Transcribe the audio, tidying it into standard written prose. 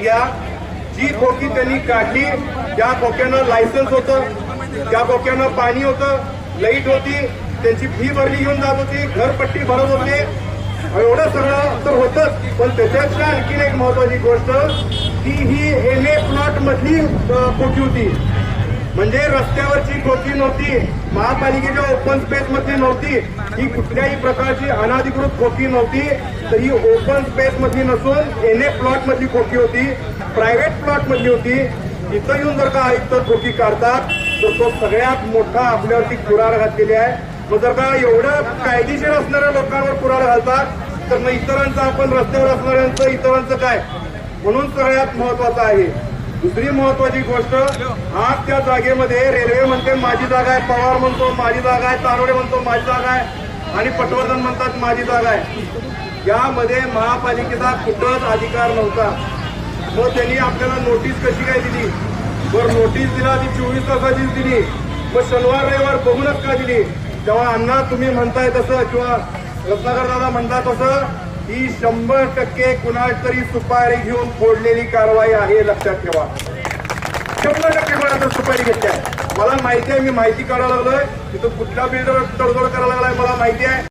घ्या, जी खोकी त्यांनी काढली त्या खोक्यानं लायसन्स होतं, त्या खोक्यानं पाणी होतं, लाईट होती, त्यांची फी भरली घेऊन जात होती, घरपट्टी भरत होते, एवढं सगळं तर होतच. पण त्याच्यापेक्षा आणखीन एक महत्वाची गोष्ट की ही NA प्लॉट मधली खोकी होती, म्हणजे रस्त्यावरची खोकी नव्हती, महापालिकेच्या ओपन स्पेस मधली नव्हती, ही कुठल्याही प्रकारची अनधिकृत खोकी नव्हती. तर ही ओपन स्पेस मधली नसून NA प्लॉट मधली खोकी होती, प्रायव्हेट प्लॉट मधली होती. इथं येऊन जर का आयुक्त खोकी काढतात तर तो सगळ्यात मोठा आपल्यावरती कुऱ्हाड घातलेली आहे. मग जर का एवढं कायदेशीर असणाऱ्या लोकांवर कुऱ्हाड घालतात तर मग इतरांचं, आपण रस्त्यावर असणाऱ्यांचं इतरांचं काय? म्हणून सगळ्यात महत्वाचं आहे. दुसरी महत्वाची गोष्ट, आज त्या जागेमध्ये रेल्वे म्हणते माझी जागा आहे, पवार म्हणतो माझी जागा आहे, तारोडे म्हणतो माझी जागा आहे आणि पटवर्धन म्हणतात माझी जागा आहे. यामध्ये महापालिकेचा कुठंच अधिकार नव्हता. मग त्यांनी आपल्याला नोटीस कशी काय दिली? वर नोटीस दिला ती 24 तासाचीच दिली. मग शनिवार रविवार बघूनच का दिली? तेव्हा अण्णा तुम्ही म्हणताय तसं किंवा रत्नाकर दादा म्हणतात तसं ही 100% कुणाच तरी सुपारी घेऊन फोडलेली कारवाई आहे, लक्षात ठेवा. 100% कोणाचं सुपारी घेतली आहे. मला माहिती आहे, मी माहिती काढायला लागलोय, तिथं कुठला बिल्डर तडजोड करायला लागलाय मला माहिती आहे.